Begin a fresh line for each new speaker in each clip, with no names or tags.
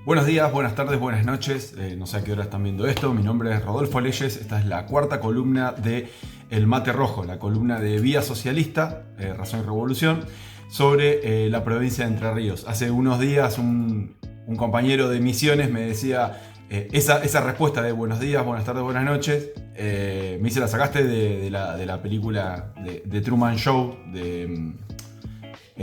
Buenos días, buenas tardes, buenas noches. No sé a qué hora están viendo esto. Mi nombre es Rodolfo Leyes. Esta es la cuarta columna de El Mate Rojo, la columna de Vía Socialista, Razón y Revolución, sobre la provincia de Entre Ríos. Hace unos días un compañero de Misiones me decía esa respuesta de buenos días, buenas tardes, buenas noches. Me dice, la sacaste de la película de Truman Show de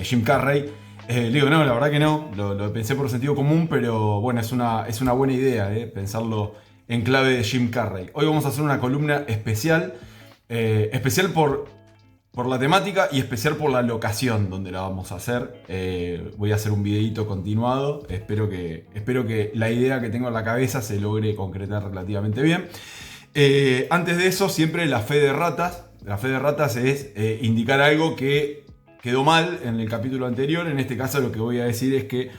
Jim Carrey. Le digo, no, la verdad que no, lo pensé por sentido común, pero bueno, es una buena idea pensarlo en clave de Jim Carrey. Hoy vamos a hacer una columna especial, especial por la temática y especial por la locación donde la vamos a hacer. Voy a hacer un videito continuado, espero que la idea que tengo en la cabeza se logre concretar relativamente bien. Antes de eso, siempre la fe de ratas. La fe de ratas es indicar algo que quedó mal en el capítulo anterior. En este caso lo que voy a decir es que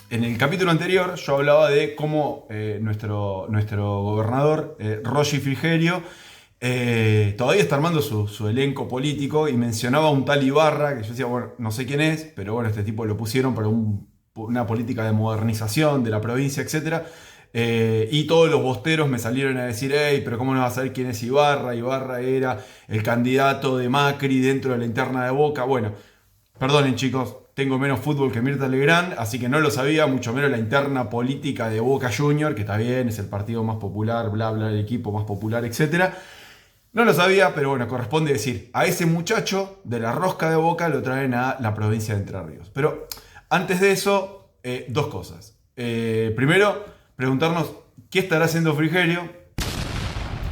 en el capítulo anterior yo hablaba de cómo nuestro gobernador, Rossi Frigerio, todavía está armando su elenco político y mencionaba a un tal Ibarra, que yo decía, bueno, no sé quién es, pero bueno, este tipo lo pusieron para una política de modernización de la provincia, etc. Y todos los bosteros me salieron a decir, hey, pero ¿cómo no vas a saber quién es Ibarra? Ibarra era el candidato de Macri dentro de la interna de Boca. Bueno, perdonen chicos, tengo menos fútbol que Mirta Legrand, así que no lo sabía, mucho menos la interna política de Boca Junior, que está bien, es el partido más popular, bla, bla, el equipo más popular, etc. No lo sabía, pero bueno, corresponde decir, a ese muchacho de la rosca de Boca lo traen a la provincia de Entre Ríos. Pero antes de eso, dos cosas. Primero, preguntarnos qué estará haciendo Frigerio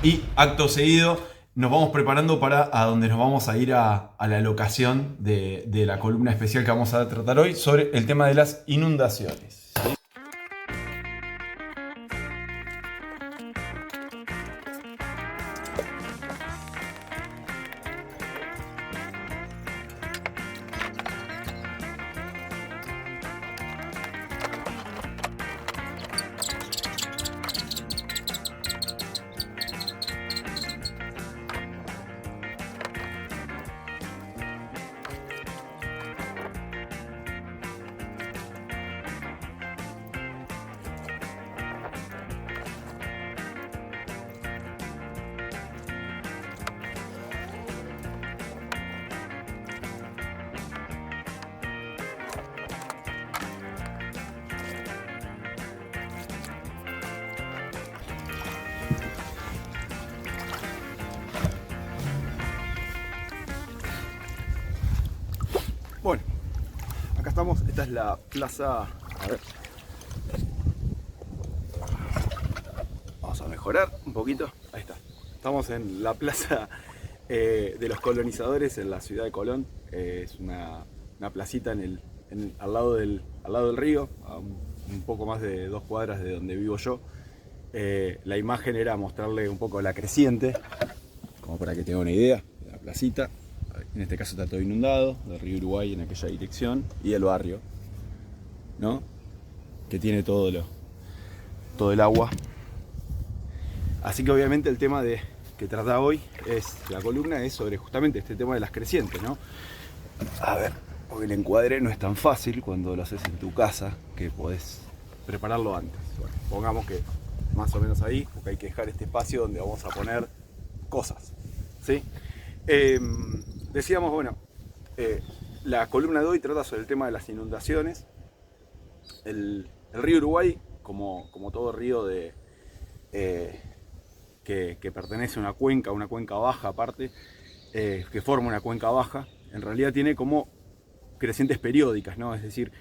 y acto seguido nos vamos preparando para a donde nos vamos a ir a la locación de la columna especial que vamos a tratar hoy sobre el tema de las inundaciones. Bueno, acá estamos, esta es la plaza, a ver, vamos a mejorar un poquito, ahí está, estamos en la plaza de los colonizadores en la ciudad de Colón. Es una placita al lado del río, a un poco más de 2 cuadras de donde vivo yo. La imagen era mostrarle un poco la creciente, como para que tenga una idea de la placita. En este caso está todo inundado, del río Uruguay en aquella dirección, y el barrio, ¿no? Que tiene todo el agua. Así que obviamente el tema que trata hoy la columna es sobre justamente este tema de las crecientes, ¿no? A ver, porque el encuadre no es tan fácil cuando lo haces en tu casa, que podés prepararlo antes. Bueno, pongamos que más o menos ahí, porque hay que dejar este espacio donde vamos a poner cosas, ¿sí? Decíamos, bueno, la columna de hoy trata sobre el tema de las inundaciones. El río Uruguay, como todo río que pertenece a una cuenca baja aparte, que forma una cuenca baja, en realidad tiene como crecientes periódicas, ¿no? Es decir,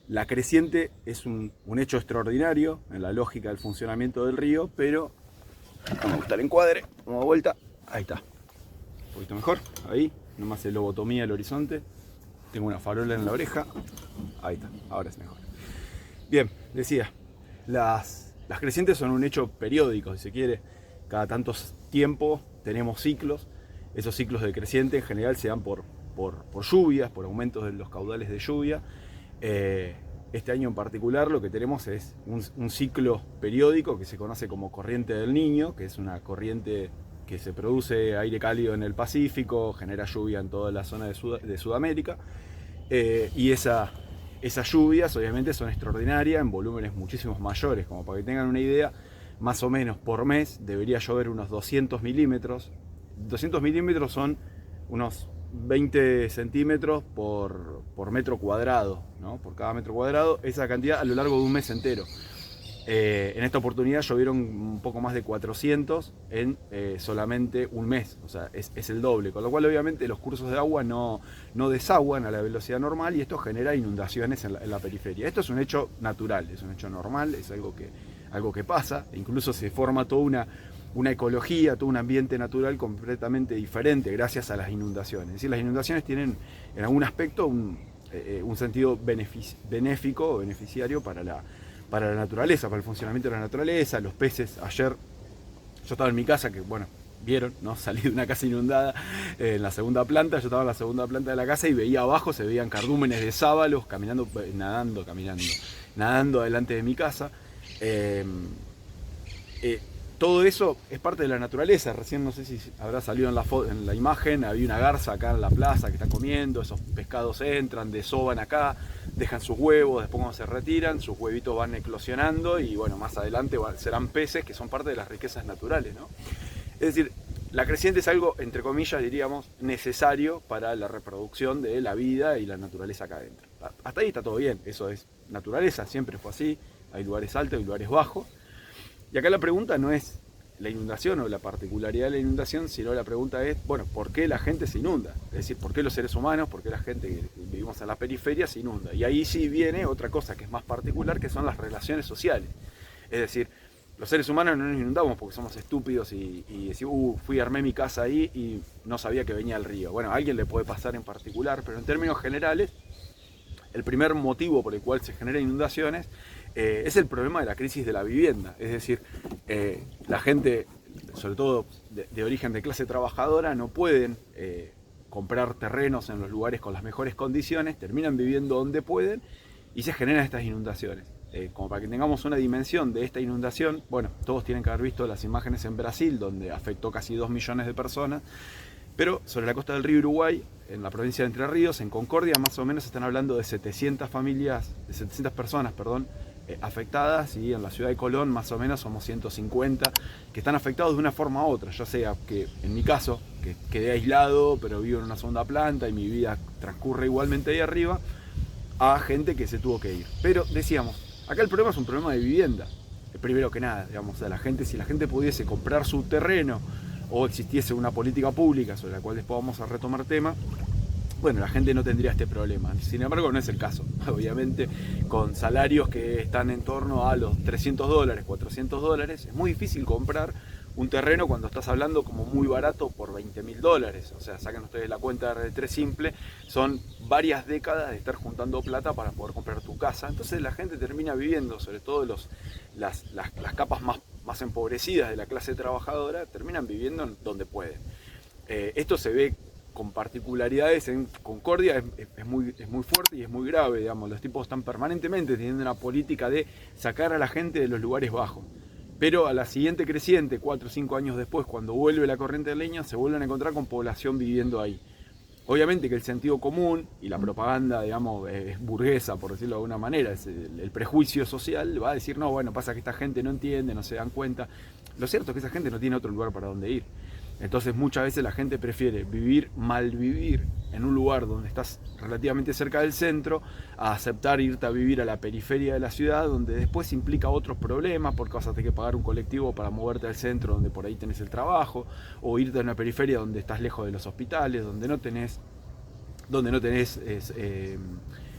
la creciente es un hecho extraordinario en la lógica del funcionamiento del río, pero no me gusta el encuadre, vamos de vuelta, ahí está, un poquito mejor, ahí, nomás se lobotomía el horizonte, tengo una farola en la oreja, ahí está, ahora es mejor. Bien, decía, las crecientes son un hecho periódico, si se quiere, cada tanto tiempo tenemos ciclos. Esos ciclos de creciente en general se dan por lluvias, por aumentos de los caudales de lluvia. Este año en particular lo que tenemos es un ciclo periódico que se conoce como corriente del Niño, que es una corriente que se produce aire cálido en el Pacífico, genera lluvia en toda la zona de Sudamérica, y esa Esas lluvias obviamente son extraordinarias en volúmenes muchísimos mayores, como para que tengan una idea, más o menos por mes debería llover unos 200 milímetros. 200 milímetros son unos 20 centímetros por metro cuadrado, ¿no? Por cada metro cuadrado, esa cantidad a lo largo de un mes entero. En esta oportunidad llovieron un poco más de 400 en solamente un mes, o sea, es el doble, con lo cual obviamente los cursos de agua no desaguan a la velocidad normal y esto genera inundaciones en la periferia. Esto es un hecho natural, es un hecho normal, es algo que pasa, e incluso se forma toda una ecología, todo un ambiente natural completamente diferente gracias a las inundaciones. Es decir, las inundaciones tienen en algún aspecto un sentido benéfico o beneficiario para la naturaleza, para el funcionamiento de la naturaleza. Los peces, ayer yo estaba en mi casa, que bueno, vieron, ¿no? Salí de una casa inundada en la segunda planta, yo estaba en la segunda planta de la casa y veía abajo, se veían cardúmenes de sábalos nadando delante de mi casa. Todo eso es parte de la naturaleza. Recién no sé si habrá salido en la imagen, había una garza acá en la plaza que está comiendo, esos pescados entran, desoban acá, dejan sus huevos, después cuando se retiran, sus huevitos van eclosionando y bueno, más adelante serán peces que son parte de las riquezas naturales, ¿no? Es decir, la creciente es algo, entre comillas, diríamos, necesario para la reproducción de la vida y la naturaleza acá adentro. Hasta ahí está todo bien, eso es naturaleza, siempre fue así, hay lugares altos y lugares bajos. Y acá la pregunta no es la inundación o la particularidad de la inundación, sino la pregunta es, bueno, ¿por qué la gente se inunda? Es decir, ¿por qué los seres humanos, por qué la gente que vivimos en la periferia se inunda? Y ahí sí viene otra cosa que es más particular, que son las relaciones sociales. Es decir, los seres humanos no nos inundamos porque somos estúpidos y decimos, armé mi casa ahí y no sabía que venía el río. Bueno, a alguien le puede pasar en particular, pero en términos generales, el primer motivo por el cual se generan inundaciones es el problema de la crisis de la vivienda. Es decir, la gente, sobre todo de origen de clase trabajadora, no pueden comprar terrenos en los lugares con las mejores condiciones, terminan viviendo donde pueden y se generan estas inundaciones. Como para que tengamos una dimensión de esta inundación, bueno, todos tienen que haber visto las imágenes en Brasil, donde afectó casi 2 millones de personas, pero sobre la costa del río Uruguay, en la provincia de Entre Ríos, en Concordia, más o menos están hablando de 700 personas, afectadas, y en la ciudad de Colón más o menos somos 150 que están afectados de una forma u otra, ya sea que en mi caso, que quedé aislado pero vivo en una segunda planta y mi vida transcurre igualmente ahí arriba, a gente que se tuvo que ir. Pero decíamos, acá el problema es un problema de vivienda, primero que nada, digamos, o sea, si la gente pudiese comprar su terreno o existiese una política pública sobre la cual después vamos a retomar tema, bueno, la gente no tendría este problema. Sin embargo, no es el caso. Obviamente, con salarios que están en torno a los $300, $400, es muy difícil comprar un terreno cuando estás hablando como muy barato por $20.000. O sea, saquen ustedes la cuenta de R3 simple, son varias décadas de estar juntando plata para poder comprar tu casa. Entonces la gente termina viviendo, sobre todo las capas más empobrecidas de la clase trabajadora, terminan viviendo donde pueden. Esto se ve con particularidades en Concordia, es muy fuerte y es muy grave, digamos. Los tipos están permanentemente teniendo una política de sacar a la gente de los lugares bajos. Pero a la siguiente creciente, 4 o 5 años después, cuando vuelve la corriente de leña, se vuelven a encontrar con población viviendo ahí. Obviamente que el sentido común y la propaganda, digamos, es burguesa, por decirlo de alguna manera, es el prejuicio social, va a decir, no, bueno, pasa que esta gente no entiende, no se dan cuenta. Lo cierto es que esa gente no tiene otro lugar para donde ir. Entonces muchas veces la gente prefiere malvivir en un lugar donde estás relativamente cerca del centro, a aceptar irte a vivir a la periferia de la ciudad, donde después implica otros problemas, porque vas a tener que pagar un colectivo para moverte al centro donde por ahí tenés el trabajo, o irte a una periferia donde estás lejos de los hospitales, donde no tenés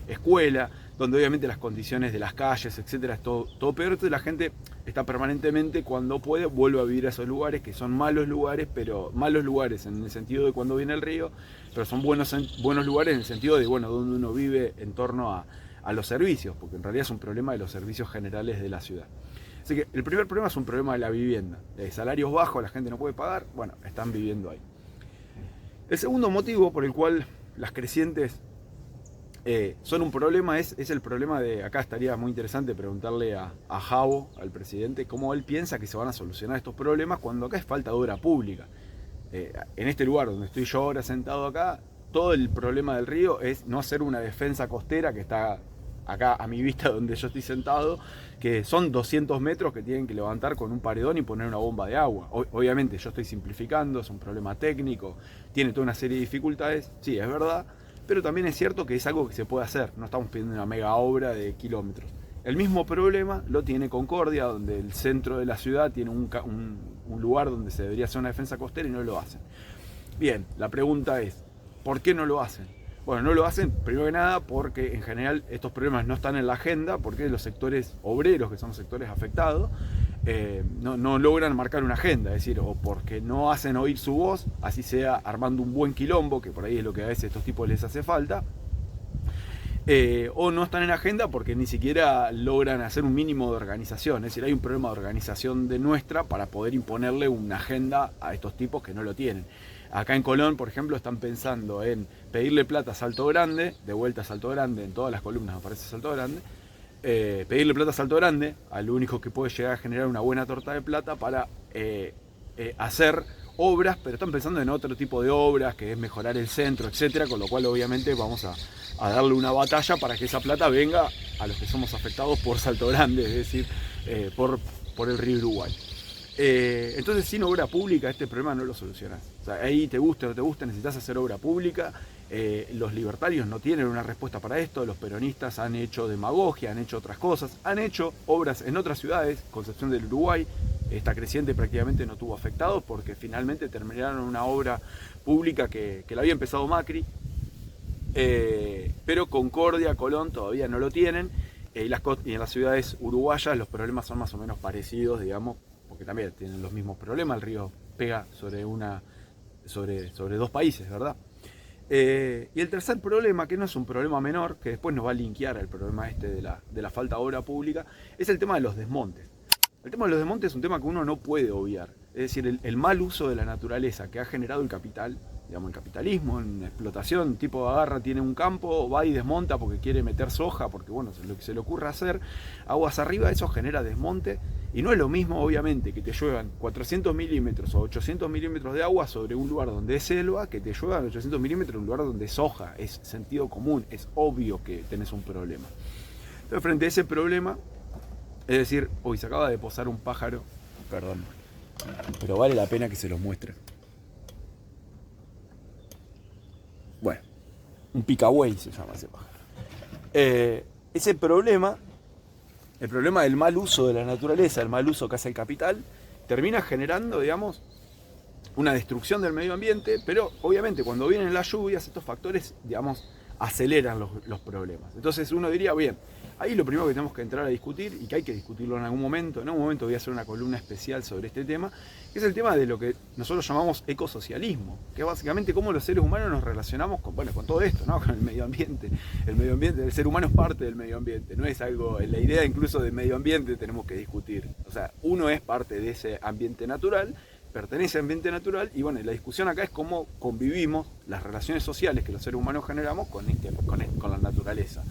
escuela, donde obviamente las condiciones de las calles, etcétera, es todo peor. Entonces la gente está permanentemente, cuando puede, vuelve a vivir a esos lugares que son malos lugares, pero malos lugares en el sentido de cuando viene el río, pero son buenos lugares en el sentido de, bueno, donde uno vive en torno a los servicios, porque en realidad es un problema de los servicios generales de la ciudad. Así que el primer problema es un problema de la vivienda, de salarios bajos, la gente no puede pagar, bueno, están viviendo ahí. El segundo motivo por el cual las crecientes son un problema es el problema de, acá estaría muy interesante preguntarle a Jabo, al presidente, cómo él piensa que se van a solucionar estos problemas cuando acá es falta de obra pública. En este lugar donde estoy yo ahora sentado acá, todo el problema del río es no hacer una defensa costera que está acá a mi vista donde yo estoy sentado, que son 200 metros que tienen que levantar con un paredón y poner una bomba de agua. Obviamente yo estoy simplificando, es un problema técnico, tiene toda una serie de dificultades, sí, es verdad, pero también es cierto que es algo que se puede hacer, no estamos pidiendo una mega obra de kilómetros. El mismo problema lo tiene Concordia, donde el centro de la ciudad tiene un lugar donde se debería hacer una defensa costera y no lo hacen. Bien, la pregunta es, ¿por qué no lo hacen? Bueno, no lo hacen primero que nada porque en general estos problemas no están en la agenda, porque los sectores obreros, que son los sectores afectados, no logran marcar una agenda, es decir, o porque no hacen oír su voz, así sea armando un buen quilombo, que por ahí es lo que a veces a estos tipos les hace falta, o no están en agenda porque ni siquiera logran hacer un mínimo de organización. Es decir, hay un problema de organización de nuestra para poder imponerle una agenda a estos tipos que no lo tienen. Acá en Colón, por ejemplo, están pensando en pedirle plata a Salto Grande, de vuelta a Salto Grande, en todas las columnas aparece Salto Grande, pedirle plata a Salto Grande, al único que puede llegar a generar una buena torta de plata para hacer obras, pero están pensando en otro tipo de obras, que es mejorar el centro, etcétera, con lo cual obviamente vamos a darle una batalla para que esa plata venga a los que somos afectados por Salto Grande, es decir, por el río Uruguay. Entonces, sin obra pública este problema no lo solucionás. O sea, ahí te guste o no te guste, necesitas hacer obra pública. Los libertarios no tienen una respuesta para esto, los peronistas han hecho demagogia, han hecho otras cosas, han hecho obras en otras ciudades. Concepción del Uruguay, esta creciente prácticamente no tuvo afectados porque finalmente terminaron una obra pública que la había empezado Macri, pero Concordia, Colón todavía no lo tienen, y en las ciudades uruguayas los problemas son más o menos parecidos, digamos, porque también tienen los mismos problemas, el río pega sobre dos países, ¿verdad? Y el tercer problema, que no es un problema menor, que después nos va a linkear al problema este de la falta de obra pública, es el tema de los desmontes. El tema de los desmontes es un tema que uno no puede obviar. Es decir, el mal uso de la naturaleza que ha generado el capital, digamos, el capitalismo, en explotación, un tipo agarra, tiene un campo, va y desmonta porque quiere meter soja, porque bueno, lo que se le ocurre hacer, aguas arriba, eso genera desmonte, y no es lo mismo, obviamente, que te lluevan 400 milímetros o 800 milímetros de agua sobre un lugar donde es selva, que te lluevan 800 milímetros en un lugar donde es soja, es sentido común, es obvio que tenés un problema. Entonces, frente a ese problema, es decir, hoy se acaba de posar un pájaro, perdón, pero vale la pena que se los muestre. Bueno, un picabuey se llama ese pájaro. Ese problema, el problema del mal uso de la naturaleza, el mal uso que hace el capital, termina generando, digamos, una destrucción del medio ambiente, pero obviamente cuando vienen las lluvias, estos factores, digamos, aceleran los problemas. Entonces uno diría, bien, ahí lo primero que tenemos que entrar a discutir, y que hay que discutirlo en algún momento voy a hacer una columna especial sobre este tema, que es el tema de lo que nosotros llamamos ecosocialismo, que es básicamente cómo los seres humanos nos relacionamos con todo esto, ¿no? Con el medio ambiente. El ser humano es parte del medio ambiente, no es algo, la idea incluso del medio ambiente tenemos que discutir. O sea, uno es parte de ese ambiente natural, pertenece al ambiente natural, y bueno, la discusión acá es cómo convivimos las relaciones sociales que los seres humanos generamos con la naturaleza.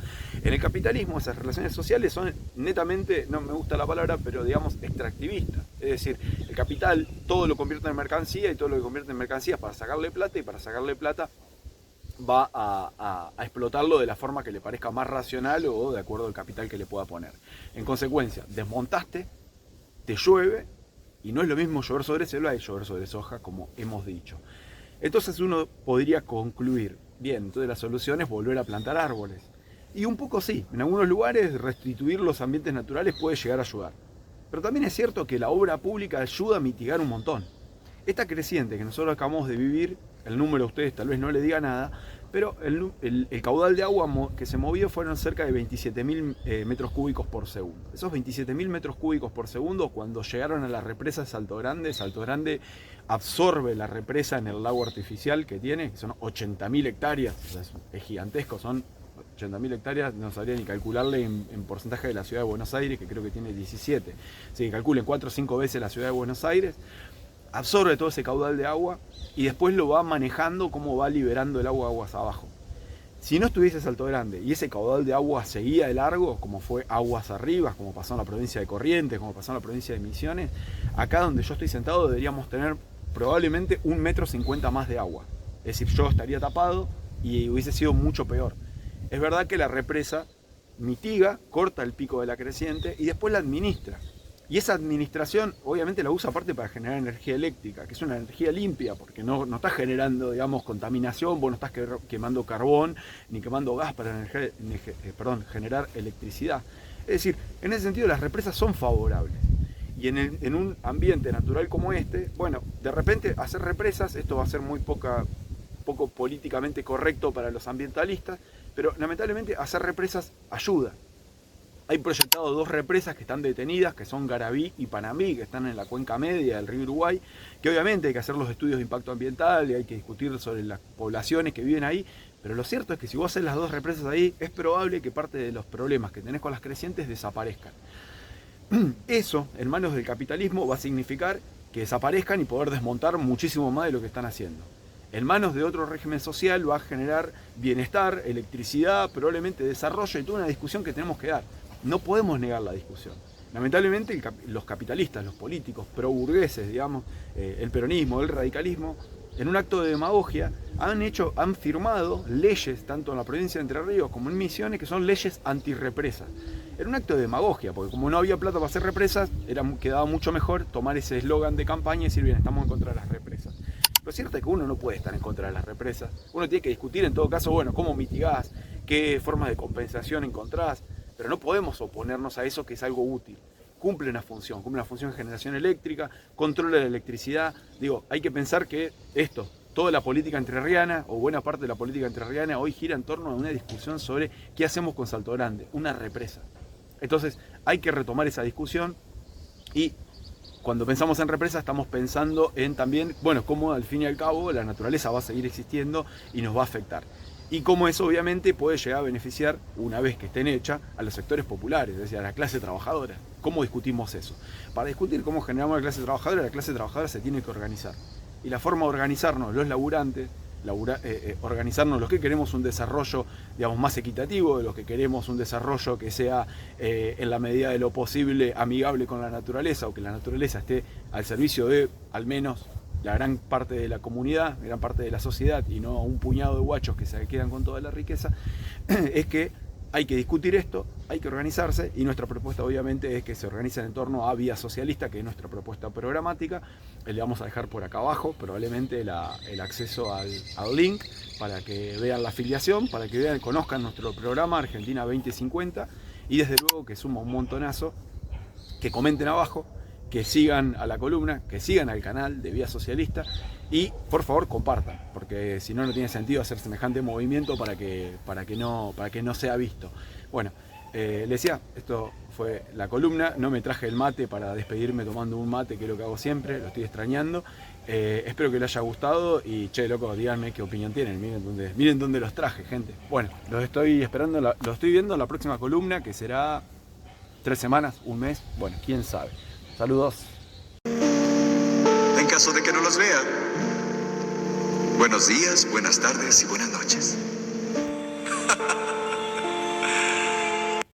En el capitalismo esas relaciones sociales son netamente, no me gusta la palabra, pero digamos extractivistas. Es decir, el capital todo lo convierte en mercancía, y todo lo que convierte en mercancía para sacarle plata, y para sacarle plata va a explotarlo de la forma que le parezca más racional o de acuerdo al capital que le pueda poner. En consecuencia, desmontaste, te llueve, y no es lo mismo llover sobre selva que llover sobre soja, como hemos dicho. Entonces uno podría concluir, bien, entonces la solución es volver a plantar árboles. Y un poco sí, en algunos lugares restituir los ambientes naturales puede llegar a ayudar. Pero también es cierto que la obra pública ayuda a mitigar un montón. Esta creciente que nosotros acabamos de vivir, el número a ustedes tal vez no le diga nada, pero el caudal de agua que se movió fueron cerca de 27.000 metros cúbicos por segundo. Esos 27.000 metros cúbicos por segundo, cuando llegaron a la represa de Salto Grande absorbe la represa en el lago artificial que tiene, que son 80.000 hectáreas, o sea, es gigantesco, son 80.000 hectáreas, no sabría ni calcularle en porcentaje de la ciudad de Buenos Aires, que creo que tiene 17. Así que calculen 4 o 5 veces la ciudad de Buenos Aires, absorbe todo ese caudal de agua y después lo va manejando, cómo va liberando el agua aguas abajo. Si no estuviese Salto Grande y ese caudal de agua seguía de largo, como fue aguas arriba, como pasó en la provincia de Corrientes, como pasó en la provincia de Misiones, acá donde yo estoy sentado deberíamos tener probablemente 1,50 m más de agua. Es decir, yo estaría tapado y hubiese sido mucho peor. Es verdad que la represa
mitiga, corta el pico de la creciente y después la administra. Y esa administración obviamente la usa aparte para generar energía eléctrica, que es una energía limpia, porque no estás generando, digamos, contaminación, vos no estás quemando carbón ni quemando gas para generar electricidad. Es decir, en ese sentido las represas son favorables. Y en un ambiente natural como este, bueno, de repente hacer represas, esto va a ser muy poco políticamente correcto para los ambientalistas, pero lamentablemente hacer represas ayuda. Hay proyectado 2 represas que están detenidas, que son Garabí y Panambi, que están en la cuenca media del río Uruguay, que obviamente hay que hacer los estudios de impacto ambiental y hay que discutir sobre las poblaciones que viven ahí, pero lo cierto es que si vos haces las 2 represas ahí, es probable que parte de los problemas que tenés con las crecientes desaparezcan. Eso, en manos del capitalismo, va a significar que desaparezcan y poder desmontar muchísimo más de lo que están haciendo. En manos de otro régimen social va a generar bienestar, electricidad, probablemente desarrollo y toda una discusión que tenemos que dar. No podemos negar la discusión. Lamentablemente los capitalistas, los políticos pro-burgueses, digamos, el peronismo, el radicalismo, en un acto de demagogia han firmado leyes, tanto en la provincia de Entre Ríos como en Misiones, que son leyes antirrepresas. Era un acto de demagogia, porque como no había plata para hacer represas, quedaba mucho mejor tomar ese eslogan de campaña y decir, bien, estamos en contra de las represas. Lo cierto es que uno no puede estar en contra de las represas. Uno tiene que discutir en todo caso, bueno, cómo mitigás, qué formas de compensación encontrás, pero no podemos oponernos a eso que es algo útil. Cumple una función de generación eléctrica, controla la electricidad. Digo, hay que pensar que toda la política entrerriana, o buena parte de la política entrerriana, hoy gira en torno a una discusión sobre qué hacemos con Salto Grande, una represa. Entonces, hay que retomar esa discusión y cuando pensamos en represa estamos pensando en también, bueno, cómo al fin y al cabo la naturaleza va a seguir existiendo y nos va a afectar. Y cómo eso obviamente puede llegar a beneficiar, una vez que estén hechas, a los sectores populares, es decir, a la clase trabajadora. ¿Cómo discutimos eso? Para discutir cómo generamos la clase trabajadora se tiene que organizar. Y la forma de organizarnos los laburantes, organizarnos los que queremos un desarrollo, digamos, más equitativo, de los que queremos un desarrollo que sea en la medida de lo posible amigable con la naturaleza, o que la naturaleza esté al servicio de al menos la gran parte de la comunidad, gran parte de la sociedad, y no un puñado de guachos que se quedan con toda la riqueza, es que hay que discutir esto, hay que organizarse, y nuestra propuesta obviamente es que se organicen en torno a Vía Socialista, que es nuestra propuesta programática. Le vamos a dejar por acá abajo probablemente el acceso al link para que vean la afiliación, para que conozcan nuestro programa Argentina 2050, y desde luego que suma un montonazo, que comenten abajo, que sigan a la columna, que sigan al canal de Vía Socialista y por favor compartan, porque si no, no tiene sentido hacer semejante movimiento para que no sea visto. Bueno, les decía, esto fue la columna, no me traje el mate para despedirme tomando un mate, que es lo que hago siempre, lo estoy extrañando. Espero que les haya gustado y che, loco, díganme qué opinión tienen, miren dónde los traje, gente. Bueno, los estoy esperando, los estoy viendo en la próxima columna, que será 3 semanas, un mes, bueno, quién sabe. Saludos.
En caso de que no los vea, buenos días, buenas tardes y buenas noches.